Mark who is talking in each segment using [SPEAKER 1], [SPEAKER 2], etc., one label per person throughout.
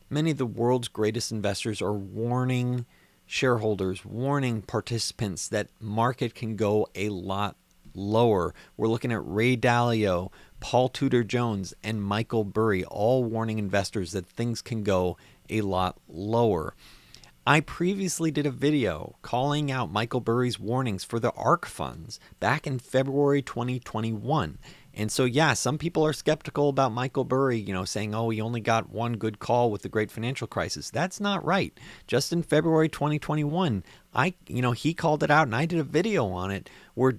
[SPEAKER 1] Many of the world's greatest investors are warning shareholders, warning participants that market can go a lot lower. We're looking at Ray Dalio, Paul Tudor Jones, and Michael Burry, all warning investors that things can go a lot lower. I previously did a video calling out Michael Burry's warnings for the ARK funds back in February 2021. And so, yeah, some people are skeptical about Michael Burry, saying, oh, he only got one good call with the great financial crisis. That's not right. Just in February 2021, he called it out and I did a video on it where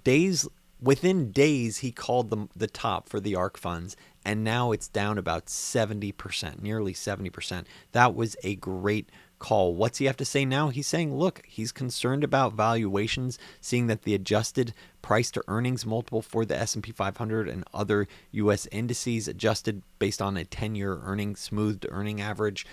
[SPEAKER 1] within days, he called the top for the ARK funds, and now it's down about 70%, nearly 70%. That was a great call. What's he have to say now? He's saying, look, he's concerned about valuations, seeing that the adjusted price to earnings multiple for the S&P 500 and other U.S. indices adjusted based on a 10-year smoothed earning average,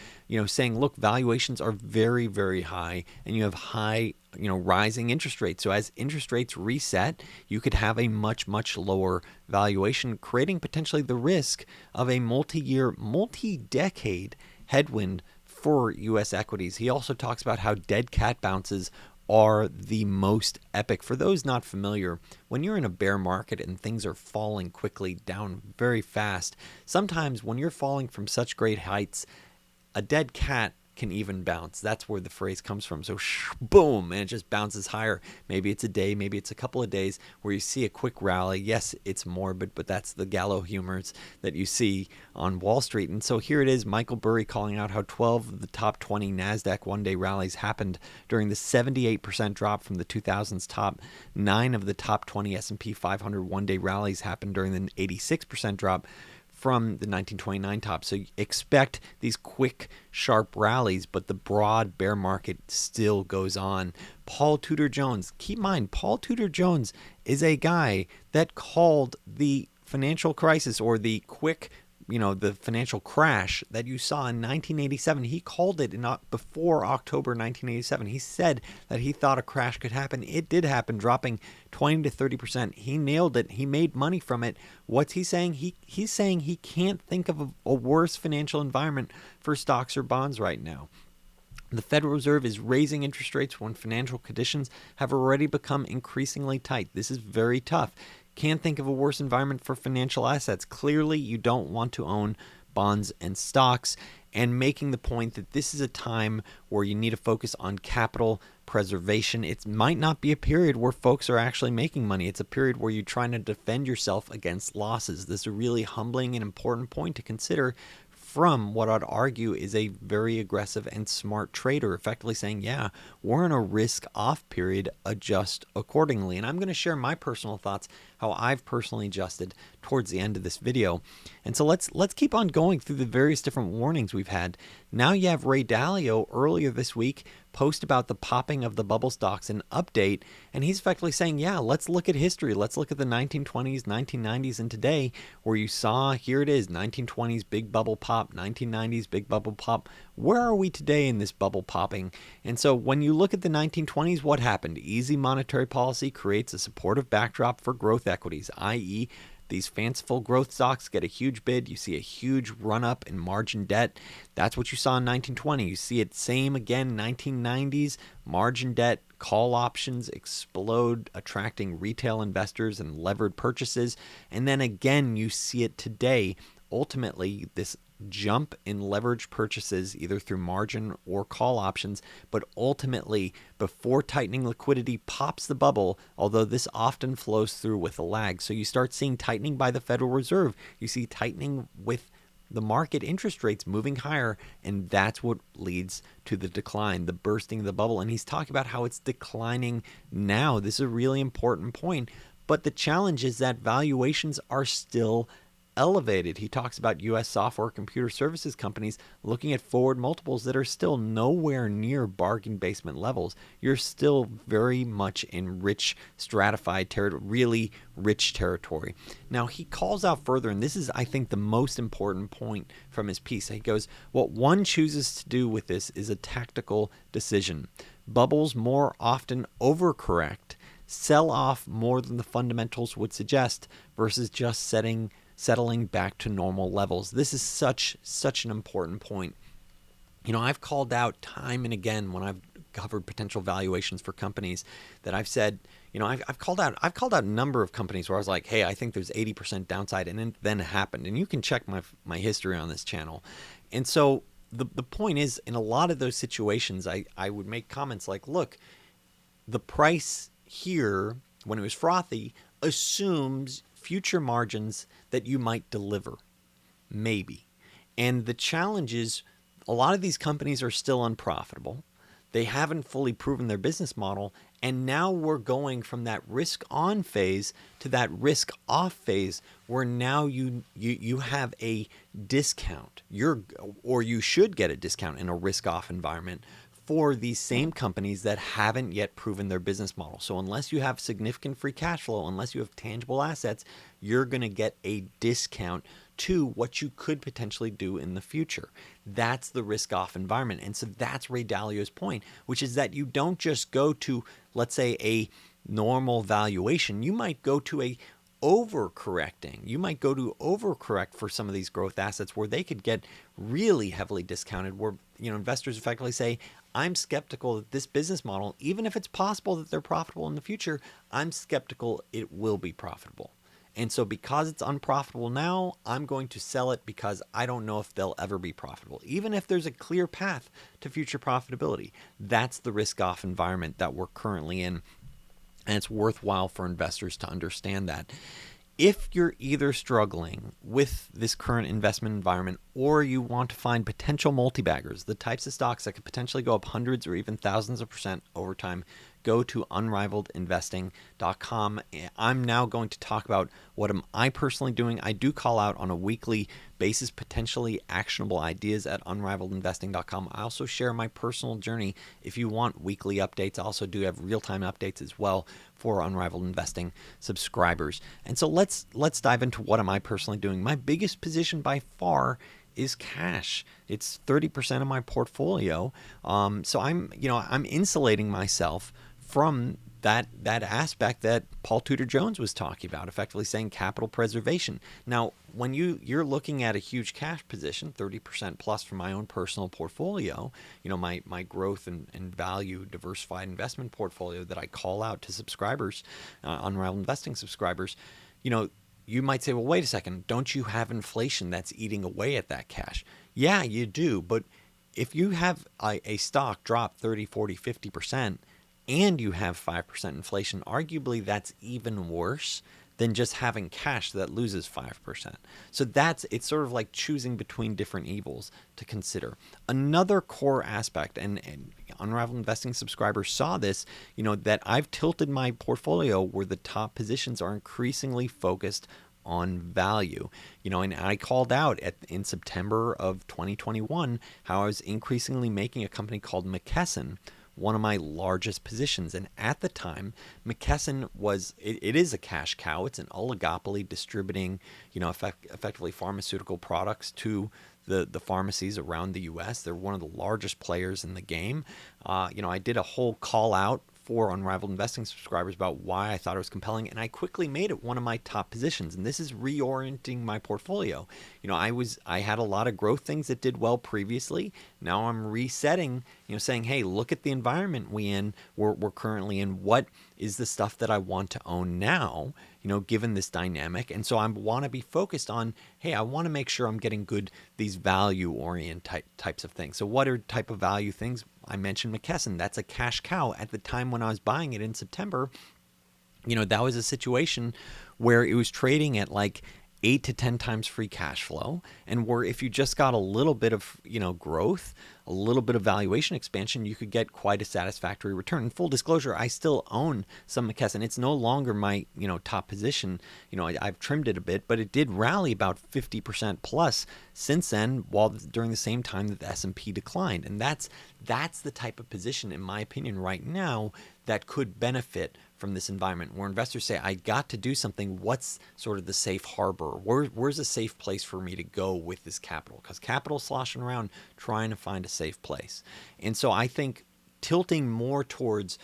[SPEAKER 1] saying, look, valuations are very, very high, and you have high, rising interest rates. So as interest rates reset, you could have a much, much lower valuation, creating potentially the risk of a multi-year, multi-decade headwind for U.S. equities. He also talks about how dead cat bounces are the most epic. For those not familiar, when you're in a bear market and things are falling quickly down very fast, sometimes when you're falling from such great heights, a dead cat can even bounce. That's where the phrase comes from. So boom, and it just bounces higher. Maybe it's a day, maybe it's a couple of days where you see a quick rally. Yes, it's morbid, but that's the gallow humors that you see on Wall Street. And so here it is, Michael Burry calling out how 12 of the top 20 NASDAQ one-day rallies happened during the 78% drop from the 2000s top. 9 of the top 20 S&P 500 one-day rallies happened during the 86% drop from the 1929 top. So expect these quick, sharp rallies, but the broad bear market still goes on. Paul Tudor Jones, keep in mind, Paul Tudor Jones is a guy that called the financial crisis or the quick, the financial crash that you saw in 1987. He called it before October 1987. He said that he thought a crash could happen. It did happen, dropping 20 to 30%. He nailed it. He made money from it. What's he saying? He's saying he can't think of a worse financial environment for stocks or bonds right now. The Federal Reserve is raising interest rates when financial conditions have already become increasingly tight. This is very tough. Can't think of a worse environment for financial assets. Clearly, you don't want to own bonds and stocks, and making the point that this is a time where you need to focus on capital preservation. It might not be a period where folks are actually making money. It's a period where you're trying to defend yourself against losses. This is a really humbling and important point to consider from what I'd argue is a very aggressive and smart trader, effectively saying, yeah, we're in a risk-off period, adjust accordingly. And I'm going to share my personal thoughts, how I've personally adjusted towards the end of this video. And so let's keep on going through the various different warnings we've had. Now you have Ray Dalio earlier this week post about the popping of the bubble stocks and update, and he's effectively saying, yeah, let's look at history. Let's look at the 1920s, 1990s, and today, where you saw, here it is, 1920s big bubble pop, 1990s big bubble pop. Where are we today in this bubble popping? And so when you look at the 1920s, what happened? Easy monetary policy creates a supportive backdrop for growth equities, i.e., these fanciful growth stocks get a huge bid. You see a huge run up in margin debt. That's what you saw in 1920. You see it same again 1990s. Margin debt, call options explode, attracting retail investors and levered purchases. And then again, you see it today. Ultimately, this jump in leverage purchases either through margin or call options, but ultimately before tightening liquidity pops the bubble, although this often flows through with a lag. So you start seeing tightening by the Federal Reserve. You see tightening with the market interest rates moving higher, and that's what leads to the decline, the bursting of the bubble. And he's talking about how it's declining now. This is a really important point, but the challenge is that valuations are still elevated. He talks about U.S. software computer services companies looking at forward multiples that are still nowhere near bargain basement levels. You're still very much in rich, stratified territory, really rich territory. Now, he calls out further, and this is, I think, the most important point from his piece. He goes, what one chooses to do with this is a tactical decision. Bubbles more often overcorrect, sell off more than the fundamentals would suggest versus just settling back to normal levels. This is such an important point. I've called out time and again when I've covered potential valuations for companies that I've said, I've called out a number of companies where I was like, hey, I think there's 80% downside, and then it happened. And you can check my history on this channel. And so the point is, in a lot of those situations, I would make comments like, look, the price here when it was frothy assumes future margins that you might deliver, maybe. And the challenge is, a lot of these companies are still unprofitable. They haven't fully proven their business model. And now we're going from that risk on phase to that risk off phase, where now you have a discount. You should get a discount in a risk off environment for these same companies that haven't yet proven their business model. So unless you have significant free cash flow, unless you have tangible assets, you're going to get a discount to what you could potentially do in the future. That's the risk off environment. And so that's Ray Dalio's point, which is that you don't just go to, let's say, a normal valuation. You might go to a overcorrecting. You might go to overcorrect for some of these growth assets where they could get really heavily discounted, where investors effectively say, I'm skeptical that this business model, even if it's possible that they're profitable in the future, I'm skeptical it will be profitable. And so because it's unprofitable now, I'm going to sell it because I don't know if they'll ever be profitable, even if there's a clear path to future profitability. That's the risk-off environment that we're currently in, and it's worthwhile for investors to understand that. If you're either struggling with this current investment environment, or you want to find potential multi-baggers, the types of stocks that could potentially go up hundreds or even thousands of percent over time, go to unrivaledinvesting.com. I'm now going to talk about what am I personally doing. I do call out on a weekly basis potentially actionable ideas at unrivaledinvesting.com. I also share my personal journey. If you want weekly updates, I also do have real-time updates as well for Unrivaled Investing subscribers. And so let's dive into what am I personally doing. My biggest position by far is cash. It's 30% of my portfolio. So I'm insulating myself from that aspect that Paul Tudor Jones was talking about, effectively saying capital preservation. Now, when you're looking at a huge cash position, 30% plus from my own personal portfolio, my growth and value diversified investment portfolio that I call out to subscribers, Unrivaled Investing subscribers, you might say, well, wait a second, don't you have inflation that's eating away at that cash? Yeah, you do. But if you have a stock drop 30, 40, 50%, and you have 5% inflation, arguably that's even worse than just having cash that loses 5%. So it's sort of like choosing between different evils to consider. Another core aspect, and Unrivaled Investing subscribers saw this, that I've tilted my portfolio where the top positions are increasingly focused on value. And I called out in September of 2021 how I was increasingly making a company called McKesson one of my largest positions. And at the time, McKesson it is a cash cow. It's an oligopoly distributing, effectively pharmaceutical products to the pharmacies around the U.S. They're one of the largest players in the game. I did a whole call out for Unrivaled Investing subscribers about why I thought it was compelling, and I quickly made it one of my top positions. And this is reorienting my portfolio. I had a lot of growth things that did well previously. Now I'm resetting, saying, hey, look at the environment we're currently in. What is the stuff that I want to own now, given this dynamic? And so I want to be focused on, hey, I want to make sure I'm getting these value-oriented types of things. So what are type of value things? I mentioned McKesson. That's a cash cow. At the time when I was buying it in September, that was a situation where it was trading at like 8 to 10 times free cash flow, and where if you just got a little bit of growth, a little bit of valuation expansion, you could get quite a satisfactory return. In full disclosure, I still own some McKesson. It's no longer my top position. I've trimmed it a bit, but it did rally about 50% plus since then, during the same time that the S&P declined. And that's the type of position, in my opinion, right now that could benefit from this environment, where investors say, I got to do something. What's sort of the safe harbor? Where's a safe place for me to go with this capital? Because capital sloshing around trying to find a safe place. And so I think tilting more towards,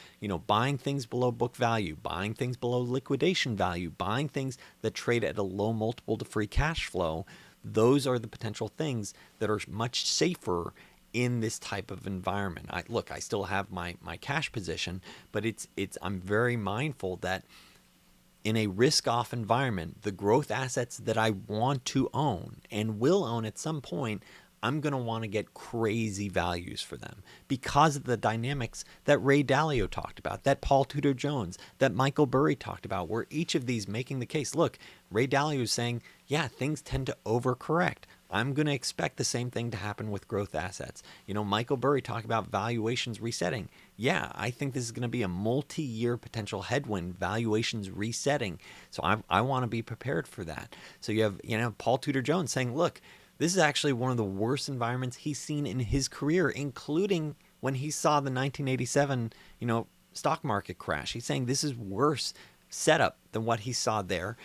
[SPEAKER 1] buying things below book value, buying things below liquidation value, buying things that trade at a low multiple to free cash flow, those are the potential things that are much safer in this type of environment. I still have my cash position, but I'm very mindful that in a risk-off environment, the growth assets that I want to own and will own at some point, I'm going to want to get crazy values for them because of the dynamics that Ray Dalio talked about, that Paul Tudor Jones, that Michael Burry talked about, where each of these making the case. Look, Ray Dalio is saying, yeah, things tend to overcorrect. I'm going to expect the same thing to happen with growth assets. Michael Burry talked about valuations resetting. Yeah, I think this is going to be a multi-year potential headwind, valuations resetting. So I want to be prepared for that. So you have, Paul Tudor Jones saying, look, this is actually one of the worst environments he's seen in his career, including when he saw the 1987, stock market crash. He's saying this is worse setup than what he saw there.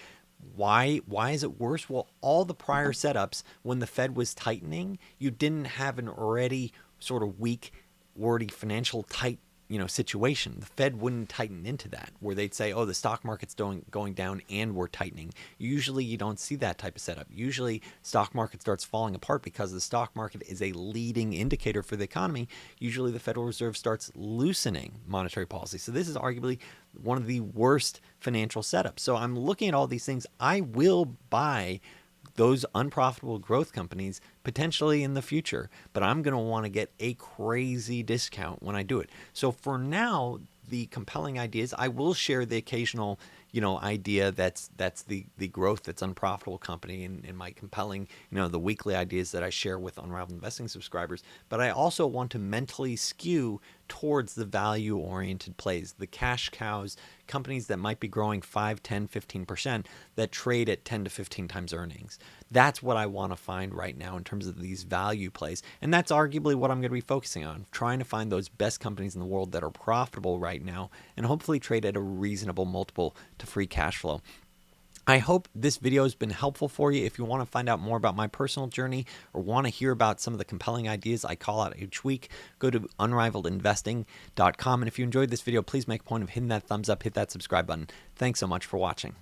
[SPEAKER 1] Why is it worse? Well, all the prior setups, when the Fed was tightening, you didn't have an already sort of weak, already financial tight, situation. The Fed wouldn't tighten into that, where they'd say, oh, the stock market's going down and we're tightening. Usually you don't see that type of setup. Usually stock market starts falling apart because the stock market is a leading indicator for the economy. Usually the Federal Reserve starts loosening monetary policy. So this is arguably one of the worst financial setups. So I'm looking at all these things. I will buy those unprofitable growth companies potentially in the future, but I'm going to want to get a crazy discount when I do it. So for now, the compelling ideas, I will share the occasional, idea that's the growth that's unprofitable company in my compelling, the weekly ideas that I share with Unrivaled Investing subscribers. But I also want to mentally skew towards the value-oriented plays, the cash cows, companies that might be growing 5, 10, 15% that trade at 10 to 15 times earnings. That's what I want to find right now in terms of these value plays. And that's arguably what I'm going to be focusing on, trying to find those best companies in the world that are profitable right now and hopefully trade at a reasonable multiple to free cash flow. I hope this video has been helpful for you. If you want to find out more about my personal journey or want to hear about some of the compelling ideas I call out each week, go to unrivaledinvesting.com. And if you enjoyed this video, please make a point of hitting that thumbs up, hit that subscribe button. Thanks so much for watching.